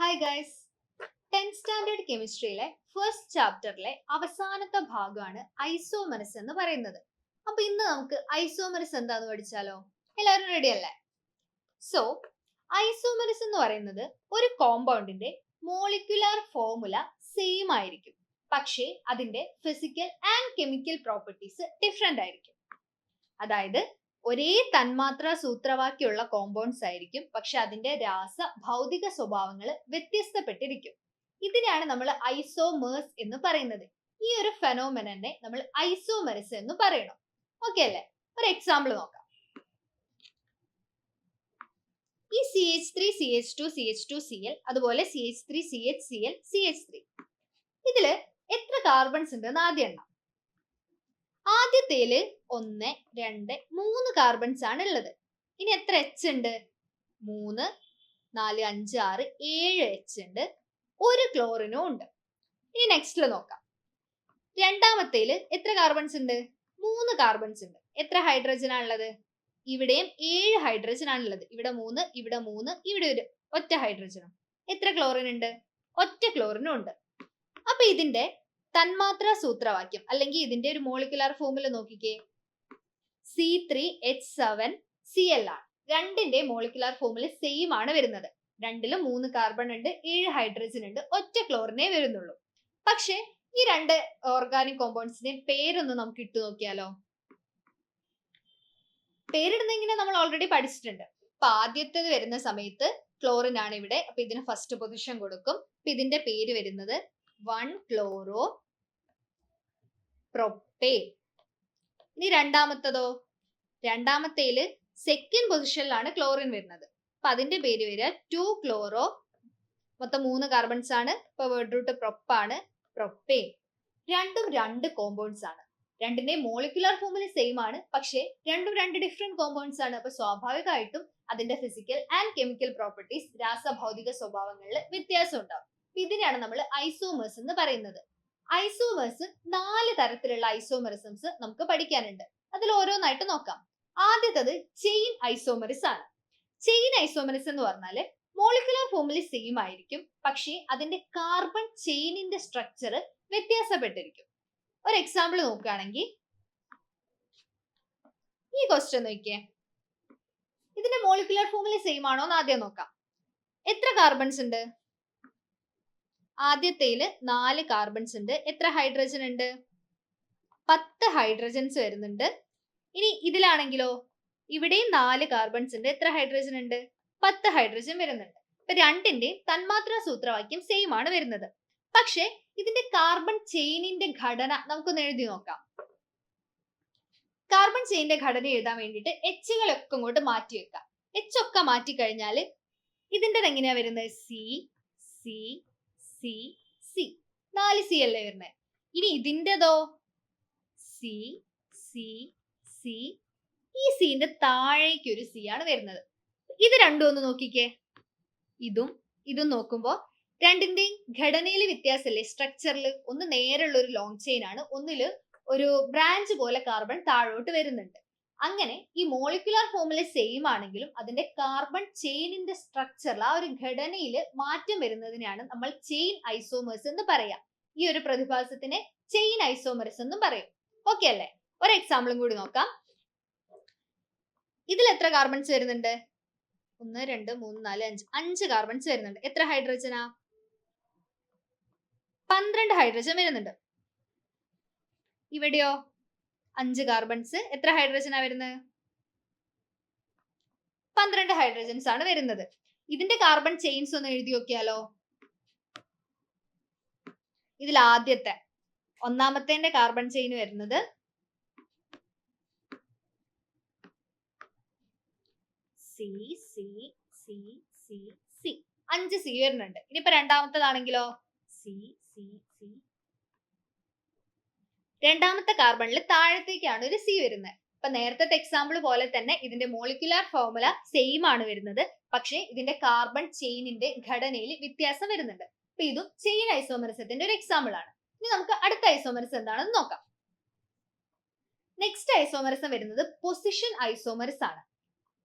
Hi guys, 10th standard കെമിസ്ട്രിയിലെ first ചാപ്റ്ററിലെ അവസാനത്തെ ഭാഗമാണ് ഐസോമെർസ് എന്ന് പറയുന്നത്. അപ്പൊ ഇന്ന് നമുക്ക് ഐസോമെർസ് എന്താന്ന് പഠിച്ചാലോ? എല്ലാവരും റെഡി അല്ലേ? സോ ഐസോമെർസ് എന്ന് പറയുന്നത് ഒരു കോമ്പൗണ്ടിന്റെ മോളിക്യുലാർ ഫോർമുല സെയിം ആയിരിക്കും, പക്ഷേ അതിന്റെ physical and chemical properties different ആയിരിക്കും. അതായത് ഒരേ തന്മാത്രാ സൂത്രവാക്യമുള്ള കോമ്പൗണ്ട്സ് ആയിരിക്കും, പക്ഷെ അതിന്റെ രാസ ഭൗതിക സ്വഭാവങ്ങൾ വ്യത്യസ്തപ്പെട്ടിരിക്കും. ഇതിനെയാണ് നമ്മൾ ഐസോമേഴ്സ് എന്ന് പറയുന്നത്. ഈ ഒരു ഫെനോമെനനെ നമ്മൾ ഐസോമെർസ് എന്ന് പറയണം. ഓക്കെ അല്ലേ? ഒരു എക്സാമ്പിൾ നോക്കാം. ഈ CH3 CH2 CH2 Cl അതുപോലെ CH3 CH Cl CH3 ഇതില് എത്ര കാർബൺസ് ഉണ്ടെന്ന് ആദ്യം എണ്ണാം. ആദ്യത്തേല് 1 2 3 കാർബൺസ് ആണ് ഉള്ളത്. ഇനി എത്ര എച്ച് ഉണ്ട്? 3 4 5 6 7 എച്ച് ഉണ്ട്. ഒരു ക്ലോറിനും ഉണ്ട്. ഇനി നെക്സ്റ്റില് നോക്കാം. രണ്ടാമത്തേല് എത്ര കാർബൺസ് ഉണ്ട്? 3 കാർബൺസ് ഉണ്ട്. എത്ര ഹൈഡ്രജൻ ആണുള്ളത്? ഇവിടെയും 7 ഹൈഡ്രജൻ ആണുള്ളത്. ഇവിടെ 3 ഇവിടെ 3 ഇവിടെ ഒരു ഒറ്റ ഹൈഡ്രജനും. എത്ര ക്ലോറിൻ ഉണ്ട്? ഒറ്റ ക്ലോറിനും ഉണ്ട്. അപ്പൊ ഇതിന്റെ തന്മാത്രാ സൂത്രവാക്യം അല്ലെങ്കിൽ ഇതിന്റെ ഒരു മോളിക്കുലാർ ഫോർമുല നോക്കിക്കേ. C3H7Cl ആണ്. രണ്ടിന്റെ മോളിക്കുലാർ ഫോർമുല സെയിം ആണ് വരുന്നത്. രണ്ടിലും 3 കാർബൺ ഉണ്ട്, 7 ഹൈഡ്രജൻ ഉണ്ട്, ഒറ്റ ക്ലോറിനെ വരുന്നുള്ളൂ. പക്ഷെ ഈ രണ്ട് ഓർഗാനിക് കോമ്പൗണ്ട്സിന്റെ പേരൊന്ന് നമുക്ക് ഇട്ടു നോക്കിയാലോ? പേരിടുന്നെങ്ങനെ നമ്മൾ ഓൾറെഡി പഠിച്ചിട്ടുണ്ട്. അപ്പൊ ആദ്യത്തേത് വരുന്ന സമയത്ത് ക്ലോറിൻ ആണ് ഇവിടെ. അപ്പൊ ഇതിന് ഫസ്റ്റ് പൊസിഷൻ കൊടുക്കും. അപ്പൊ ഇതിന്റെ പേര് വരുന്നത് 1 ക്ലോറോ പ്രൊപ്പേൻ. ഇനി രണ്ടാമത്തതോ? രണ്ടാമത്തേല് സെക്കൻഡ് പൊസിഷനിലാണ് ക്ലോറിൻ വരുന്നത്. അപ്പൊ അതിന്റെ പേര് വരിക 2 ക്ലോറോ, മൊത്തം 3 കാർബൺസ് ആണ്. ഇപ്പൊ വേർഡ് റൂട്ട് പ്രൊപ്പാണ്, പ്രൊപ്പേൻ. രണ്ടും 2 കോമ്പൗണ്ട്സ് ആണ്. രണ്ടിന്റെ മോളിക്കുലാർ ഫോർമുല സെയിം ആണ്, പക്ഷെ രണ്ടും 2 ഡിഫറെന്റ് കോമ്പൗണ്ട്സ് ആണ്. അപ്പൊ സ്വാഭാവികമായിട്ടും അതിന്റെ ഫിസിക്കൽ ആൻഡ് കെമിക്കൽ പ്രോപ്പർട്ടീസ് രാസഭൗതിക സ്വഭാവങ്ങളിൽ വ്യത്യാസം ഉണ്ടാവും. ഇതിനെയാണ് നമ്മൾ ഐസോമേഴ്സ് എന്ന് പറയുന്നത്. ഐസോമേഴ്സ് 4 തരത്തിലുള്ള ഐസോമെറിസംസ് നമുക്ക് പഠിക്കാനുണ്ട്. അതിൽ ഓരോന്നായിട്ട് നോക്കാം. ആദ്യത്തത് ചെയിൻ ഐസോമെറിസ് ആണ്. ചെയിൻ ഐസോമെറിസ് എന്ന് പറഞ്ഞാല് മോളിക്കുലാർ ഫോർമുല സെയിം ആയിരിക്കും, പക്ഷേ അതിന്റെ കാർബൺ ചെയിനിന്റെ സ്ട്രക്ചർ വ്യത്യാസപ്പെട്ടിരിക്കും. ഒരു എക്സാമ്പിൾ നോക്കുകയാണെങ്കിൽ ഈ ക്വസ്റ്റ്യൻ നോക്കിയേ. ഇതിന്റെ മോളിക്കുലാർ ഫോർമുല സെയിം ആണോ എന്ന് ആദ്യം നോക്കാം. എത്ര കാർബൺസ് ഉണ്ട്? ആദ്യത്തേല് 4 കാർബൺസ് ഉണ്ട്. എത്ര ഹൈഡ്രജൻ ഉണ്ട്? 10 ഹൈഡ്രജൻസ് വരുന്നുണ്ട്. ഇനി ഇതിലാണെങ്കിലോ, ഇവിടെയും 4 കാർബൺസ് ഉണ്ട്. എത്ര ഹൈഡ്രജൻ ഉണ്ട്? 10 ഹൈഡ്രജൻ വരുന്നുണ്ട്. ഇപ്പൊ രണ്ടിന്റെയും തന്മാത്രാ സൂത്രവാക്യം സെയിം ആണ് വരുന്നത്. പക്ഷെ ഇതിന്റെ കാർബൺ ചെയിനിന്റെ ഘടന നമുക്കൊന്ന് എഴുതി നോക്കാം. കാർബൺ ചെയിനിന്റെ ഘടന എഴുതാൻ വേണ്ടിയിട്ട് എച്ചുകളൊക്കെ ഇങ്ങോട്ട് മാറ്റി വെക്കാം. എച്ച് ഒക്കെ മാറ്റി കഴിഞ്ഞാൽ ഇതിന്റെ എങ്ങനെയാ വരുന്നത്? C C C C 4 C അല്ലേ വരുന്നത്. ഇനി ഇതിൻ്റെതോ സി സി സി, ഈ സിന്റെ താഴേക്ക് ഒരു സി ആണ് വരുന്നത്. ഇത് രണ്ടും ഒന്ന് നോക്കിക്കേ. ഇതും ഇതും നോക്കുമ്പോ രണ്ടിന്റെയും ഘടനയിൽ വ്യത്യാസമല്ലേ? സ്ട്രക്ചറിൽ ഒന്ന് നേരെയുള്ള ഒരു ലോങ് ചെയിൻ ആണ്, ഒന്നില് ഒരു ബ്രാഞ്ച് പോലെ കാർബൺ താഴോട്ട് വരുന്നുണ്ട്. അങ്ങനെ ഈ മോളിക്കുലാർ ഫോർമുല സെയിം ആണെങ്കിലും അതിന്റെ കാർബൺ ചെയിനിന്റെ സ്ട്രക്ചറിൽ ആ ഒരു ഘടനയിൽ മാറ്റം വരുന്നതിനാണ് നമ്മൾ ചെയിൻ ഐസോമേഴ്സ് എന്ന് പറയാം. ഈ ഒരു പ്രതിഭാസത്തിനെ ചെയിൻ ഐസോമേഴ്സ് എന്നും പറയും. ഓക്കെ അല്ലേ? ഒരു എക്സാമ്പിളും കൂടി നോക്കാം. ഇതിൽ എത്ര കാർബൺസ് വരുന്നുണ്ട്? 1 2 3 4 5 5 കാർബൺസ് വരുന്നുണ്ട്. എത്ര ഹൈഡ്രജനാ? 12 ഹൈഡ്രജൻ വരുന്നുണ്ട്. ഇവിടെയോ 5 കാർബൺസ്, എത്ര ഹൈഡ്രജനാ വരുന്നത്? 12 ഹൈഡ്രജൻസ് ആണ് വരുന്നത്. ഇതിന്റെ കാർബൺ ചെയിൻസ് ഒന്ന് എഴുതി നോക്കിയാലോ? ഇതിൽ ആദ്യത്തെ ഒന്നാമത്തെ കാർബൺ ചെയിൻ വരുന്നത് C C C C C, 5 C വരുന്നുണ്ട്. ഇനിയിപ്പോ രണ്ടാമത്തേതാണെങ്കിലോ സി സി സി. രണ്ടാമത്തെ കാർബണിൽ താഴത്തേക്കാണ് ഒരു സി വരുന്നത്. അപ്പൊ നേരത്തെ എക്സാമ്പിൾ പോലെ തന്നെ ഇതിന്റെ മോളിക്കുലാർ ഫോർമുല സെയിം ആണ് വരുന്നത്, പക്ഷെ ഇതിന്റെ കാർബൺ ചെയിനിന്റെ ഘടനയിൽ വ്യത്യാസം വരുന്നുണ്ട്. അപ്പൊ ഇതും ചെയിൻ ഐസോമെറിസത്തിന്റെ ഒരു എക്സാമ്പിൾ ആണ്. ഇനി നമുക്ക് അടുത്ത ഐസോമെറിസം എന്താണെന്ന് നോക്കാം. നെക്സ്റ്റ് ഐസോമെറിസം വരുന്നത് പൊസിഷൻ ഐസോമെറിസ് ആണ്.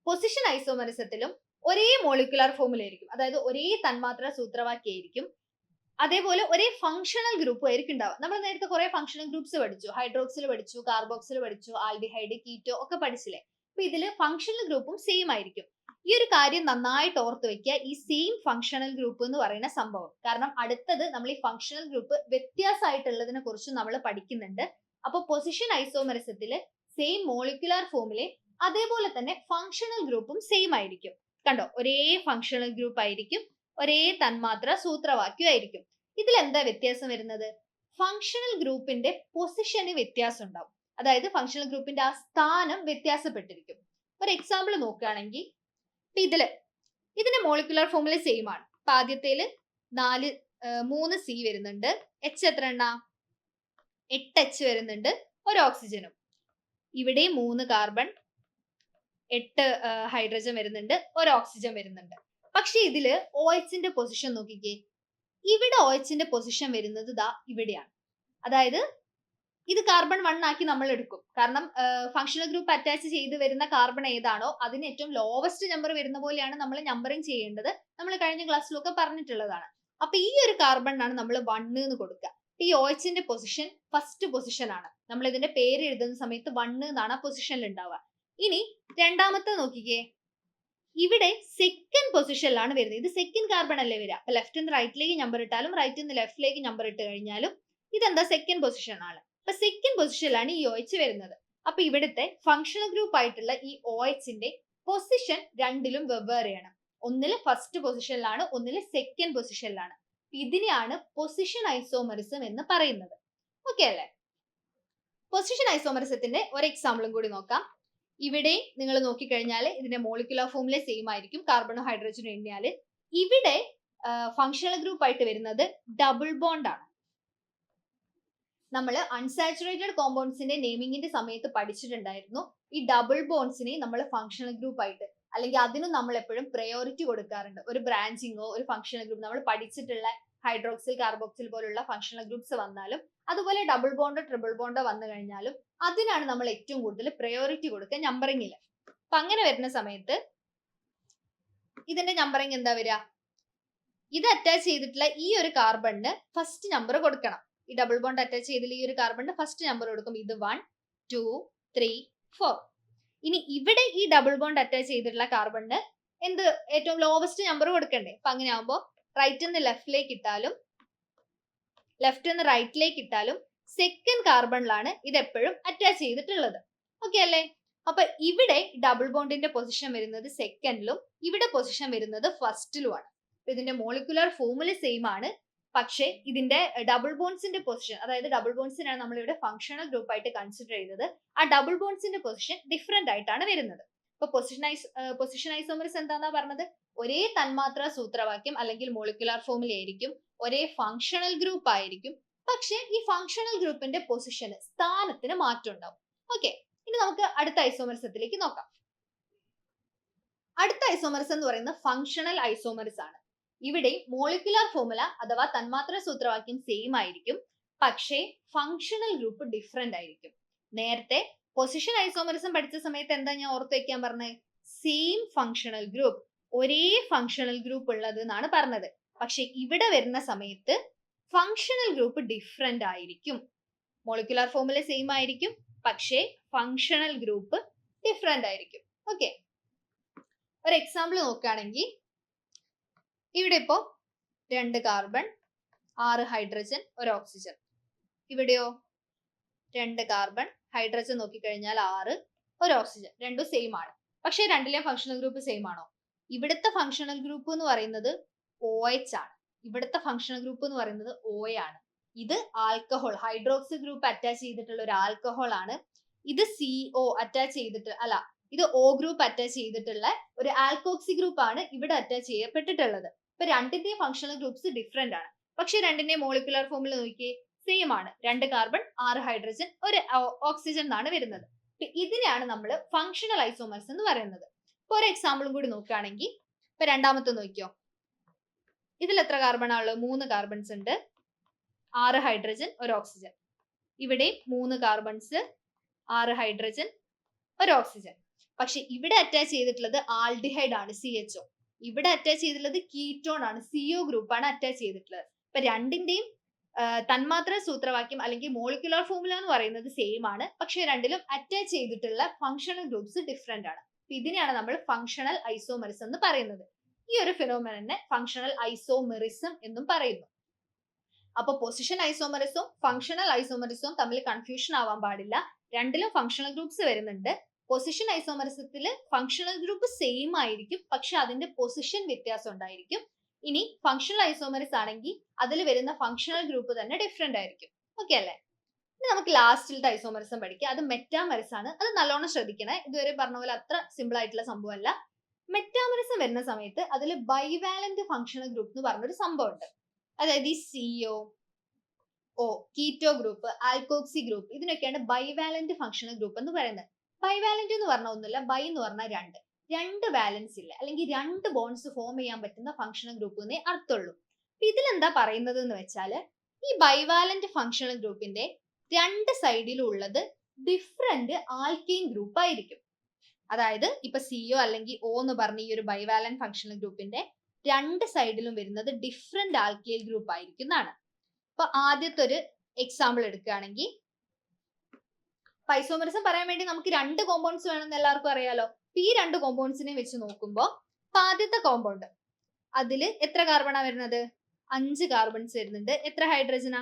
പൊസിഷൻ ഐസോമെറിസത്തിലും ഒരേ മോളിക്കുലാർ ഫോമിലായിരിക്കും, അതായത് ഒരേ തന്മാത്ര സൂത്രവാക്യായിരിക്കും. അതേപോലെ ഒരേ ഫങ്ഷണൽ ഗ്രൂപ്പും ആയിരിക്കും ഉണ്ടാവുക. നമ്മൾ നേരത്തെ കുറെ ഫങ്ഷണൽ ഗ്രൂപ്പ്സ് പഠിച്ചു, ഹൈഡ്രോക്സിൽ പഠിച്ചു, കാർബോക്സിൽ പഠിച്ചു, ആൽഡിഹൈഡ്, കീറ്റോ ഒക്കെ പഠിച്ചില്ലേ. അപ്പൊ ഇതില് ഫങ്ഷണൽ ഗ്രൂപ്പും സെയിം ആയിരിക്കും. ഈ ഒരു കാര്യം നന്നായിട്ട് ഓർത്ത് വെക്കുക, ഈ സെയിം ഫങ്ഷണൽ ഗ്രൂപ്പ് എന്ന് പറയുന്ന സംഭവം. കാരണം അടുത്തത് നമ്മൾ ഈ ഫങ്ഷണൽ ഗ്രൂപ്പ് വ്യത്യാസമായിട്ടുള്ളതിനെ കുറിച്ച് നമ്മൾ പഠിക്കുന്നുണ്ട്. അപ്പൊ പൊസിഷൻ ഐസോമെറിസത്തില് സെയിം മോളിക്കുലാർ ഫോമിലെ അതേപോലെ തന്നെ ഫങ്ഷണൽ ഗ്രൂപ്പും സെയിം ആയിരിക്കും. കണ്ടോ, ഒരേ ഫങ്ഷണൽ ഗ്രൂപ്പ് ആയിരിക്കും, ഒരേ തന്മാത്ര സൂത്രവാക്യം ആയിരിക്കും. ഇതിൽ എന്താ വ്യത്യാസം വരുന്നത്? ഫങ്ഷണൽ ഗ്രൂപ്പിന്റെ പൊസിഷന് വ്യത്യാസം ഉണ്ടാവും. അതായത് ഫങ്ഷണൽ ഗ്രൂപ്പിന്റെ ആ സ്ഥാനം വ്യത്യാസപ്പെട്ടിരിക്കും. ഒരു എക്സാമ്പിൾ നോക്കുകയാണെങ്കിൽ ഇതിന്റെ മോളിക്കുലാർ ഫോമുല സെയിം ആണ്. അപ്പൊ ആദ്യത്തേല് 3 C വരുന്നുണ്ട്, H എത്ര എണ്ണ? 8 H വരുന്നുണ്ട്, ഒരു ഓക്സിജനും. ഇവിടെ 3 കാർബൺ, 8 ഹൈഡ്രജൻ വരുന്നുണ്ട്, ഒരു ഓക്സിജൻ വരുന്നുണ്ട്. പക്ഷെ ഇതില് OH ന്റെ പൊസിഷൻ നോക്കിക്കേ. ഇവിടെ OH ന്റെ പൊസിഷൻ വരുന്നത് ദാ ഇവിടെയാണ്. അതായത് ഇത് കാർബൺ 1 ആക്കി നമ്മൾ എടുക്കും. കാരണം ഫങ്ഷണൽ ഗ്രൂപ്പ് അറ്റാച്ച് ചെയ്ത് വരുന്ന കാർബൺ ഏതാണോ അതിന് ഏറ്റവും ലോവസ്റ്റ് നമ്പർ വരുന്ന പോലെയാണ് നമ്മൾ നമ്പറിങ് ചെയ്യേണ്ടത്. നമ്മൾ കഴിഞ്ഞ ക്ലാസ്സിലൊക്കെ പറഞ്ഞിട്ടുള്ളതാണ്. അപ്പൊ ഈ ഒരു കാർബണിനാണ് നമ്മൾ 1 എന്ന് കൊടുക്കുക. ഈ OH ന്റെ പൊസിഷൻ ഫസ്റ്റ് പൊസിഷൻ ആണ്. നമ്മൾ ഇതിന്റെ പേര് എഴുതുന്ന സമയത്ത് 1 എന്നാണ് ആ പൊസിഷനിൽ ഉണ്ടാവുക. ഇനി രണ്ടാമത്തെ നോക്കിക്കേ, ഇവിടെ സെക്കൻഡ് പൊസിഷനിലാണ് വരുന്നത്. ഇത് സെക്കൻഡ് കാർബൺ അല്ലേ വരിക. അപ്പൊ ലെഫ്റ്റ് നിന്ന് റൈറ്റിലേക്ക് നമ്പർ ഇട്ടാലും റൈറ്റിൽ നിന്ന് ലെഫ്റ്റിലേക്ക് നമ്പർ ഇട്ട് കഴിഞ്ഞാലും ഇതെന്താ സെക്കൻഡ് പൊസിഷൻ ആണ്. അപ്പൊ സെക്കൻഡ് പൊസിഷനിലാണ് ഈ OH വരുന്നത്. അപ്പൊ ഇവിടുത്തെ ഫങ്ഷണൽ ഗ്രൂപ്പ് ആയിട്ടുള്ള ഈ OH ന്റെ പൊസിഷൻ രണ്ടിലും വെവ്വേറെയാണ്. ഒന്നില് ഫസ്റ്റ് പൊസിഷനിലാണ്, ഒന്നില് സെക്കൻഡ് പൊസിഷനിലാണ്. ഇതിനെയാണ് പൊസിഷൻ ഐസോമറിസം എന്ന് പറയുന്നത്. ഓക്കെ അല്ലേ? പൊസിഷൻ ഐസോമറിസത്തിന്റെ ഒരു എക്സാമ്പിളും കൂടി നോക്കാം. ഇവിടെ നിങ്ങൾ നോക്കിക്കഴിഞ്ഞാൽ ഇതിന്റെ മോളിക്കുലർ ഫോമുല സെയിം ആയിരിക്കും, കാർബണോ ഹൈഡ്രജനോ എണ്ണിയാൽ. ഇവിടെ ഫങ്ഷണൽ ഗ്രൂപ്പ് ആയിട്ട് വരുന്നത് ഡബിൾ ബോണ്ട് ആണ്. നമ്മൾ അൺസാച്ചുറേറ്റഡ് കോമ്പൗണ്ട്സിന്റെ നെയിമിങ്ങിന്റെ സമയത്ത് പഠിച്ചിട്ടുണ്ടായിരുന്നു. ഈ ഡബിൾ ബോണ്ട്സിനെ നമ്മൾ ഫങ്ഷണൽ ഗ്രൂപ്പ് ആയിട്ട്, അല്ലെങ്കിൽ അതിനും നമ്മൾ എപ്പോഴും പ്രയോറിറ്റി കൊടുക്കാറുണ്ട്. ഒരു ബ്രാഞ്ചിങ്ങോ ഒരു ഫങ്ഷണൽ ഗ്രൂപ്പ് നമ്മൾ പഠിച്ചിട്ടുള്ള ഹൈഡ്രോക്സിൽ, കാർബോക്സിൽ പോലുള്ള ഫങ്ഷണൽ ഗ്രൂപ്പ്സ് വന്നാലും അതുപോലെ ഡബിൾ ബോണ്ടോ ട്രിപ്പിൾ ബോണ്ടോ വന്നു കഴിഞ്ഞാലും അതിനാണ് നമ്മൾ ഏറ്റവും കൂടുതൽ പ്രയോറിറ്റി കൊടുക്കുക നമ്പറിങ്ങിൽ. അപ്പൊ അങ്ങനെ വരുന്ന സമയത്ത് ഇതിന്റെ നമ്പറിങ് എന്താ വരിക? ഇത് അറ്റാച്ച് ചെയ്തിട്ടുള്ള ഈ ഒരു കാർബണിന് ഫസ്റ്റ് നമ്പർ കൊടുക്കണം. ഈ ഡബിൾ ബോണ്ട് അറ്റാച്ച് ചെയ്തിട്ടുള്ള ഈ ഒരു കാർബണിന് ഫസ്റ്റ് നമ്പർ കൊടുക്കും. ഇത് 1, 2, 3, 4. ഇനി ഇവിടെ ഈ ഡബിൾ ബോണ്ട് അറ്റാച്ച് ചെയ്തിട്ടുള്ള കാർബണിന് എന്ത് ഏറ്റവും ലോവസ്റ്റ് നമ്പർ കൊടുക്കണ്ടേ? അപ്പൊ അങ്ങനെ ആകുമ്പോൾ റൈറ്റിൽ നിന്ന് ലെഫ്റ്റിലേക്ക് ഇട്ടാലും ലെഫ്റ്റ് നിന്ന് റൈറ്റിലേക്ക് ഇട്ടാലും സെക്കൻഡ് കാർബണിലാണ് ഇത് എപ്പോഴും അറ്റാച്ച് ചെയ്തിട്ടുള്ളത്. ഓക്കെ അല്ലേ? അപ്പൊ ഇവിടെ ഡബിൾ ബോണ്ടിന്റെ പൊസിഷൻ വരുന്നത് സെക്കൻഡിലും ഇവിടെ പൊസിഷൻ വരുന്നത് ഫസ്റ്റിലുമാണ്. ഇതിന്റെ മോളിക്കുലർ ഫോമുല സെയിം ആണ്, പക്ഷേ ഇതിന്റെ ഡബിൾ ബോൺസിന്റെ പൊസിഷൻ, അതായത് ഡബിൾ ബോൺസിനാണ് നമ്മൾ ഇവിടെ ഫങ്ഷണൽ ഗ്രൂപ്പ് ആയിട്ട് കൺസിഡർ ചെയ്തത്. ആ ഡബിൾ ബോൺസിന്റെ പൊസിഷൻ ഡിഫറെന്റ് ആയിട്ടാണ് വരുന്നത്. അപ്പൊ പൊസിഷൻ ഐസോമറിസം എന്താന്നാ പറഞ്ഞത്? ഒരേ തന്മാത്ര സൂത്രവാക്യം അല്ലെങ്കിൽ മോളിക്കുലാർ ഫോമുല ആയിരിക്കും, ഒരേ ഫങ്ഷണൽ ഗ്രൂപ്പ് ആയിരിക്കും, പക്ഷെ ഈ ഫങ്ഷണൽ ഗ്രൂപ്പിന്റെ പൊസിഷന്, സ്ഥാനത്തിന് മാറ്റം ഉണ്ടാവും. ഓക്കെ, ഇനി നമുക്ക് അടുത്ത ഐസോമറിസത്തിലേക്ക് നോക്കാം. അടുത്ത ഐസോമറിസം എന്ന് പറയുന്നത് ഫങ്ഷണൽ ഐസോമറിസം ആണ്. ഇവിടെ മോളിക്കുലാർ ഫോമുല അഥവാ തന്മാത്ര സൂത്രവാക്യം സെയിം ആയിരിക്കും, പക്ഷേ ഫങ്ഷണൽ ഗ്രൂപ്പ് ഡിഫറെന്റ് ആയിരിക്കും. നേരത്തെ പൊസിഷൻ ഐസോമറിസം പഠിച്ച സമയത്ത് എന്താ ഞാൻ ഓർത്ത് വെക്കാൻ പറഞ്ഞത്? സെയിം ഫങ്ഷണൽ ഗ്രൂപ്പ്, ഒരേ ഫങ്ഷണൽ ഗ്രൂപ്പ് ഉള്ളത് എന്നാണ് പറഞ്ഞത്. പക്ഷെ ഇവിടെ വരുന്ന സമയത്ത് ഫങ്ഷണൽ ഗ്രൂപ്പ് ഡിഫറെന്റ് ആയിരിക്കും. മോളിക്കുലാർ ഫോമുല സെയിം ആയിരിക്കും, പക്ഷേ ഫങ്ഷണൽ ഗ്രൂപ്പ് ഡിഫറെന്റ് ആയിരിക്കും. ഓക്കെ, ഒരു എക്സാമ്പിൾ നോക്കുകയാണെങ്കിൽ ഇവിടെ ഇപ്പോ 2 കാർബൺ, 6 ഹൈഡ്രജൻ, ഒരു ഓക്സിജൻ. ഇവിടെയോ 2 കാർബൺ, ഹൈഡ്രജൻ നോക്കിക്കഴിഞ്ഞാൽ 6, ഒരു ഓക്സിജൻ. രണ്ടും സെയിം ആണ്. പക്ഷേ രണ്ടിലെയും ഫങ്ഷണൽ ഗ്രൂപ്പ് സെയിം ആണോ? ഇവിടുത്തെ ഫങ്ഷണൽ ഗ്രൂപ്പ് എന്ന് പറയുന്നത് OH ആണ്, ഇവിടുത്തെ ഫങ്ഷണൽ ഗ്രൂപ്പ് എന്ന് പറയുന്നത് OA ആണ്. ഇത് ആൽക്കഹോൾ, ഹൈഡ്രോക്സിൽ ഗ്രൂപ്പ് അറ്റാച്ച് ചെയ്തിട്ടുള്ള ഒരു ആൽക്കഹോൾ ആണ്. ഇത് CO അറ്റാച്ച് ചെയ്തിട്ട് അല്ല, ഇത് O ഗ്രൂപ്പ് അറ്റാച്ച് ചെയ്തിട്ടുള്ള ഒരു ആൽക്കോക്സി ഗ്രൂപ്പ് ആണ് ഇവിടെ അറ്റാച്ച് ചെയ്യപ്പെട്ടിട്ടുള്ളത്. ഇപ്പൊ രണ്ടിന്റെയും ഫങ്ഷണൽ ഗ്രൂപ്പ്സ് ഡിഫറെന്റ് ആണ്, പക്ഷെ രണ്ടിന്റെയും മോളിക്കുലർ ഫോമുല നോക്കിയേ സെയിം ആണ്. 2 കാർബൺ, 6 ഹൈഡ്രജൻ, ഒരു ഓക്സിജൻ എന്നാണ് വരുന്നത്. ഇതിനെയാണ് നമ്മൾ ഫങ്ഷണൽ ഐസോമർസ് എന്ന് പറയുന്നത്. ഇപ്പൊ ഒരു എക്സാമ്പിളും കൂടി നോക്കുകയാണെങ്കിൽ ഇപ്പൊ രണ്ടാമത്തെ നോക്കിയോ, ഇതിൽ എത്ര കാർബൺ ആണുള്ളത്? 3 കാർബൺസ് ഉണ്ട്, 6 ഹൈഡ്രജൻ, ഒരു ഓക്സിജൻ. ഇവിടെ 3 കാർബൺസ്, 6 ഹൈഡ്രജൻ, ഒരു ഓക്സിജൻ. പക്ഷെ ഇവിടെ അറ്റാച്ച് ചെയ്തിട്ടുള്ളത് ആൽഡിഹൈഡ് ആണ്, CHO. ഇവിടെ അറ്റാച്ച് ചെയ്തിട്ടുള്ളത് കീറ്റോൺ ആണ്, CO ഗ്രൂപ്പാണ് അറ്റാച്ച് ചെയ്തിട്ടുള്ളത്. അപ്പൊ രണ്ടിന്റെയും തന്മാത്ര സൂത്രവാക്യം അല്ലെങ്കിൽ മോളിക്കുലർ ഫോർമുല എന്ന് പറയുന്നത് സെയിം ആണ്, പക്ഷെ രണ്ടിലും അറ്റാച്ച് ചെയ്തിട്ടുള്ള ഫങ്ഷണൽ ഗ്രൂപ്പ്സ് ഡിഫറെന്റ് ആണ്. ഇതിനെയാണ് നമ്മൾ ഫങ്ഷണൽ ഐസോമെറിസം എന്ന് പറയുന്നത്. ഈ ഒരു ഫിനോമിനനെ ഫങ്ഷണൽ ഐസോമെറിസം എന്നും പറയുന്നു. അപ്പൊ പൊസിഷൻ ഐസോമെറിസവും ഫങ്ഷണൽ ഐസോമെറിസവും തമ്മിൽ കൺഫ്യൂഷൻ ആവാൻ പാടില്ല. രണ്ടിലും ഫങ്ഷണൽ ഗ്രൂപ്പ്സ് വരുന്നുണ്ട്. പൊസിഷൻ ഐസോമെറിസത്തിൽ ഫങ്ഷണൽ ഗ്രൂപ്പ് സെയിം ആയിരിക്കും, പക്ഷെ അതിന്റെ പൊസിഷൻ വ്യത്യാസം ഉണ്ടായിരിക്കും. ഇനി ഫങ്ഷണൽ ഐസോമെറിസ് ആണെങ്കിൽ അതിൽ വരുന്ന ഫങ്ഷണൽ ഗ്രൂപ്പ് തന്നെ ഡിഫറെന്റ് ആയിരിക്കും. ഓക്കെ അല്ലേ? ഇനി നമുക്ക് ലാസ്റ്റിലത്തെ ഐസോമെറിസം പഠിക്കാം. അത് മെറ്റാമെറിസ് ആണ്. അത് നല്ലോണം ശ്രദ്ധിക്കണേ. ഇതുവരെ പറഞ്ഞ പോലെ അത്ര സിമ്പിൾ ആയിട്ടുള്ള സംഭവമല്ല. മെറ്റാമെറിസം വരുന്ന സമയത്ത് അതിൽ ബൈവാലന്റ് ഫങ്ഷണൽ ഗ്രൂപ്പ് എന്ന് പറഞ്ഞൊരു സംഭവം ഉണ്ട്. അതായത് ഈ CO, keto group, alkoxy group, ഇതിനൊക്കെയാണ് bivalent functional group എന്ന് പറയുന്നത്. ബൈവാലന്റ് എന്ന് പറഞ്ഞാൽ ഒന്നുമില്ല, ബൈ എന്ന് പറഞ്ഞാൽ രണ്ട് വാലൻസ് ഇല്ല അല്ലെങ്കിൽ രണ്ട് ബോൺസ് ഫോം ചെയ്യാൻ പറ്റുന്ന ഫങ്ഷണൽ ഗ്രൂപ്പ് എന്നേ അർത്ഥമുള്ളൂ. ഇതിലെന്താ പറയുന്നത് എന്ന് വെച്ചാൽ ഈ ബൈവാലന്റ് ഫങ്ഷണൽ ഗ്രൂപ്പിന്റെ രണ്ട് സൈഡിലും ഉള്ളത് ഡിഫറെന്റ് ആൽക്കെയിൻ ഗ്രൂപ്പ് ആയിരിക്കും. അതായത് ഇപ്പൊ CO അല്ലെങ്കിൽ O എന്ന് പറഞ്ഞ ഈ ഒരു ബൈവാലന്റ് ഫങ്ഷണൽ ഗ്രൂപ്പിന്റെ രണ്ട് സൈഡിലും വരുന്നത് ഡിഫറെന്റ് ആൽക്കൈൽ ഗ്രൂപ്പ് ആയിരിക്കും എന്നാണ്. അപ്പൊ ആദ്യത്തെ ഒരു എക്സാമ്പിൾ എടുക്കുകയാണെങ്കിൽ, ഐസോമെറിസം പറയാൻ വേണ്ടി നമുക്ക് രണ്ട് കോമ്പൗണ്ട്സ് വേണമെന്ന് എല്ലാവർക്കും അറിയാലോ. ഈ രണ്ട് കോമ്പൗണ്ട്സിനെ വെച്ച് നോക്കുമ്പോൾ ആദ്യത്തെ കോമ്പൗണ്ട് അതിൽ എത്ര കാർബണാ വരുന്നത്? 5 കാർബൺസ് വരുന്നുണ്ട്. എത്ര ഹൈഡ്രജനാ?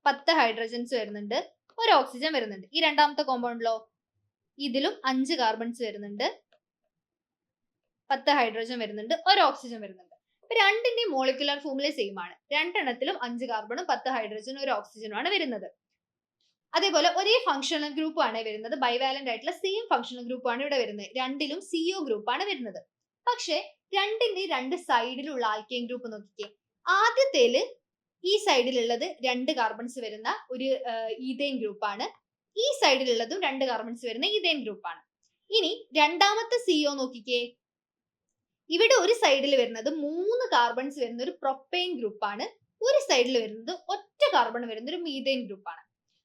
10 ഹൈഡ്രജൻസ് വരുന്നുണ്ട്. ഒരു ഓക്സിജൻ വരുന്നുണ്ട്. ഈ രണ്ടാമത്തെ കോമ്പൗണ്ടിലോ ഇതിലും 5 കാർബൺസ് വരുന്നുണ്ട്, 10 ഹൈഡ്രജൻ വരുന്നുണ്ട്, ഒരു ഓക്സിജൻ വരുന്നുണ്ട്. രണ്ടിന്റെയും മോളിക്കുലർ ഫോർമുല സെയിം ആണ്. രണ്ടെണ്ണത്തിലും 5 കാർബണും 10 ഹൈഡ്രജനും ഒരു ഓക്സിജനും ആണ് വരുന്നത്. അതേപോലെ ഒരേ ഫങ്ഷണൽ ഗ്രൂപ്പ് ആണ് വരുന്നത്. ബൈവാലന്റ് ആയിട്ടുള്ള സെയിം ഫങ്ഷണൽ ഗ്രൂപ്പ് ആണ് ഇവിടെ വരുന്നത്. രണ്ടിലും CO ഗ്രൂപ്പ് ആണ് വരുന്നത്. പക്ഷെ രണ്ടിന്റെ രണ്ട് സൈഡിലുള്ള ആൽക്കെയിൻ ഗ്രൂപ്പ് നോക്കിക്കേ. ആദ്യത്തേല് ഈ സൈഡിലുള്ളത് 2 കാർബൺസ് വരുന്ന ഒരു ഈഥെയിൻ ഗ്രൂപ്പ് ആണ്. ഈ സൈഡിലുള്ളതും 2 കാർബൺസ് വരുന്ന ഈഥെയിൻ ഗ്രൂപ്പ് ആണ്. ഇനി രണ്ടാമത്തെ CO നോക്കിക്കേ. ഇവിടെ ഒരു സൈഡിൽ വരുന്നത് 3 കാർബൺസ് വരുന്ന ഒരു പ്രൊപ്പൈൻ ഗ്രൂപ്പ് ആണ്. ഒരു സൈഡിൽ വരുന്നത് ഒറ്റ കാർബൺ വരുന്ന ഒരു മീഥെയിൻ ഗ്രൂപ്പ് ആണ്.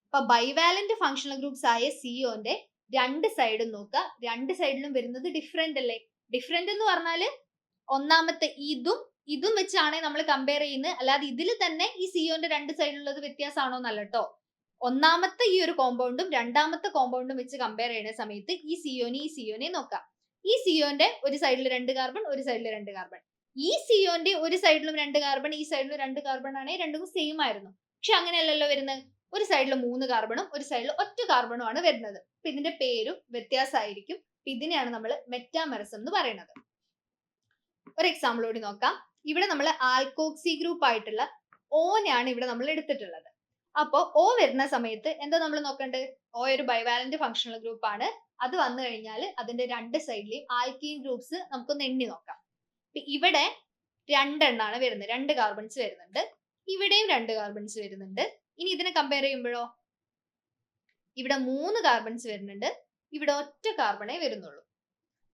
അപ്പൊ ബൈവാലന്റ് ഫങ്ഷണൽ ഗ്രൂപ്പ്സ് ആയ COന്റെ രണ്ട് സൈഡും നോക്കുക. രണ്ട് സൈഡിലും വരുന്നത് ഡിഫറെന്റ് അല്ലേ? ഡിഫറെന്റ് എന്ന് പറഞ്ഞാല് ഒന്നാമത്തെ ഇതും വെച്ചാണ് നമ്മൾ കമ്പയർ ചെയ്യുന്നത്, അല്ലാതെ ഇതിൽ തന്നെ ഈ COന്റെ രണ്ട് സൈഡിലുള്ളത് വ്യത്യാസമാണോ എന്നല്ല കേട്ടോ. ഒന്നാമത്തെ ഈ ഒരു കോമ്പൗണ്ടും രണ്ടാമത്തെ കോമ്പൗണ്ടും വെച്ച് കമ്പയർ ചെയ്യുന്ന സമയത്ത് ഈ COനെ നോക്കാം. ഈ COന്റെ ഒരു സൈഡിൽ 2 കാർബൺ, ഒരു സൈഡിൽ 2 കാർബൺ. ഈ COന്റെ ഒരു സൈഡിലും 2 കാർബൺ, ഈ സൈഡിലും 2 കാർബൺ ആണെങ്കിൽ രണ്ടും സെയിം ആയിരുന്നു. പക്ഷെ അങ്ങനെയല്ലല്ലോ വരുന്നത്. ഒരു സൈഡിൽ 3 കാർബണും ഒരു സൈഡിൽ ഒറ്റ കാർബണും ആണ് വരുന്നത്. അപ്പൊ ഇതിന്റെ പേരും വ്യത്യാസമായിരിക്കും. ഇതിനെയാണ് നമ്മൾ മെറ്റാമെറിസം എന്ന് പറയുന്നത്. ഒരു എക്സാമ്പിൾ കൂടി നോക്കാം. ഇവിടെ നമ്മൾ ആൽക്കോക്സി ഗ്രൂപ്പ് ആയിട്ടുള്ള ഓനെയാണ് ഇവിടെ നമ്മൾ എടുത്തിട്ടുള്ളത്. അപ്പോ O വരുന്ന സമയത്ത് എന്താ നമ്മൾ നോക്കേണ്ടത്? O ഒരു ബൈവാലന്റ് ഫങ്ഷണൽ ഗ്രൂപ്പ് ആണ്. അത് വന്നു കഴിഞ്ഞാൽ അതിന്റെ രണ്ട് സൈഡിലെയും ആൽക്കീൻ ഗ്രൂപ്പ്സ് നമുക്കൊന്ന് എണ്ണി നോക്കാം. ഇവിടെ 2 എണ്ണാണ് വരുന്നത്, 2 കാർബൺസ് വരുന്നുണ്ട്. ഇവിടെയും 2 കാർബൺസ് വരുന്നുണ്ട്. ഇനി ഇതിനെ കമ്പയർ ചെയ്യുമ്പോഴോ ഇവിടെ 3 കാർബൺസ് വരുന്നുണ്ട്, ഇവിടെ ഒറ്റ കാർബണേ വരുന്നുള്ളൂ.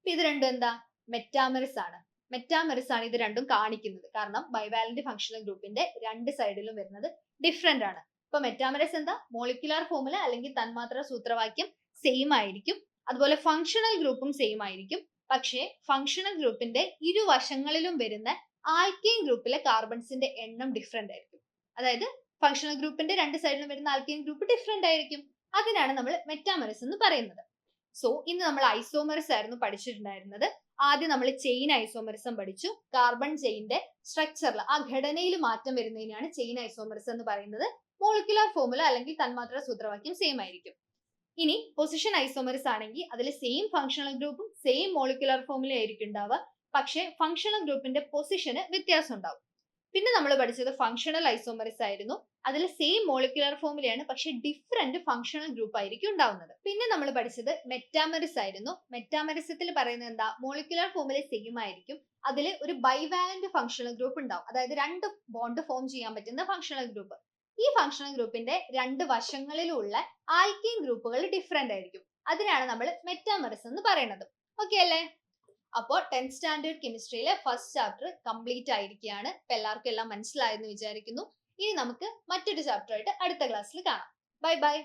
ഇത് രണ്ടും എന്താ? മെറ്റാമെറിസ് ആണ്. മെറ്റാമെറിസ് ആണ് ഇത് രണ്ടും കാണിക്കുന്നത്. കാരണം ബൈവാലന്റ് ഫങ്ഷണൽ ഗ്രൂപ്പിന്റെ രണ്ട് സൈഡിലും വരുന്നത് ഡിഫറെന്റ് ആണ്. അപ്പൊ മെറ്റാമെറിസ് എന്താ? മോളിക്കുലർ ഫോർമുല അല്ലെങ്കിൽ തന്മാത്ര സൂത്രവാക്യം സെയിം ആയിരിക്കും. അതുപോലെ ഫങ്ഷണൽ ഗ്രൂപ്പും സെയിം ആയിരിക്കും. പക്ഷേ ഫങ്ഷണൽ ഗ്രൂപ്പിന്റെ ഇരുവശങ്ങളിലും വരുന്ന ആൽക്കെയിൻ ഗ്രൂപ്പിലെ കാർബൺസിന്റെ എണ്ണം ഡിഫറെന്റ് ആയിരിക്കും. അതായത് ഫങ്ഷണൽ ഗ്രൂപ്പിന്റെ രണ്ട് സൈഡിലും വരുന്ന ആൽക്കെയിൻ ഗ്രൂപ്പ് ഡിഫറെന്റ് ആയിരിക്കും. അതിനാണ് നമ്മൾ മെറ്റാമെറിസ് എന്ന് പറയുന്നത്. സോ ഇന്ന് നമ്മൾ ഐസോമെറിസ് ആയിരുന്നു പഠിച്ചിട്ടുണ്ടായിരുന്നത്. ആദ്യം നമ്മൾ ചെയിൻ ഐസോമെറിസം പഠിച്ചു. കാർബൺ ചെയിന്റെ സ്ട്രക്ചറിൽ ആ ഘടനയിൽ മാറ്റം വരുന്നതിനാണ് ചെയിൻ ഐസോമെറിസം എന്ന് പറയുന്നത്. മോളിക്കുലർ ഫോർമുല അല്ലെങ്കിൽ തന്മാത്ര സൂത്രവാക്യം സെയിം ആയിരിക്കും. ഇനി പൊസിഷൻ ഐസോമെറിസ് ആണെങ്കിൽ അതിൽ സെയിം ഫങ്ഷണൽ ഗ്രൂപ്പും സെയിം മോളിക്കുലർ ഫോർമുല ആയിരിക്കും ഉണ്ടാവുക. പക്ഷെ ഫങ്ഷണൽ ഗ്രൂപ്പിന്റെ പൊസിഷന് വ്യത്യാസം ഉണ്ടാവും. പിന്നെ നമ്മൾ പഠിച്ചത് ഫങ്ഷണൽ ഐസോമെറിസ് ആയിരുന്നു. അതിൽ സെയിം മോളിക്കുലർ ഫോർമുലയാണ്, പക്ഷെ ഡിഫറെന്റ് ഫങ്ഷണൽ ഗ്രൂപ്പ് ആയിരിക്കും ഉണ്ടാവുന്നത്. പിന്നെ നമ്മൾ പഠിച്ചത് മെറ്റാമെറിസ് ആയിരുന്നു. മെറ്റാമെറിസത്തിൽ പറയുന്നത് എന്താ? മോളിക്കുലർ ഫോർമുല സെയിം ആയിരിക്കും. അതിൽ ഒരു ബൈവാലന്റ് ഫങ്ഷണൽ ഗ്രൂപ്പ് ഉണ്ടാവും. അതായത് 2 ബോണ്ട് ഫോം ചെയ്യാൻ പറ്റുന്ന ഫങ്ഷണൽ ഗ്രൂപ്പ്. ഈ ഫങ്ഷണൽ ഗ്രൂപ്പിന്റെ രണ്ട് വശങ്ങളിലുള്ള ആൽക്കീൻ ഗ്രൂപ്പുകൾ ഡിഫറെന്റ് ആയിരിക്കും. അതിനാണ് നമ്മൾ മെറ്റാമെറിസം എന്ന് പറയുന്നത്. ഓക്കെ അല്ലേ? അപ്പോൾ 10th സ്റ്റാൻഡേർഡ് കെമിസ്ട്രിയിലെ ഫസ്റ്റ് ചാപ്റ്റർ കംപ്ലീറ്റ് ആയിരിക്കുകയാണ്. ഇപ്പൊ എല്ലാവർക്കും എല്ലാം മനസ്സിലായെന്ന് വിചാരിക്കുന്നു. ഇനി നമുക്ക് മറ്റൊരു ചാപ്റ്റർ ആയിട്ട് അടുത്ത ക്ലാസ്സിൽ കാണാം. Bye bye.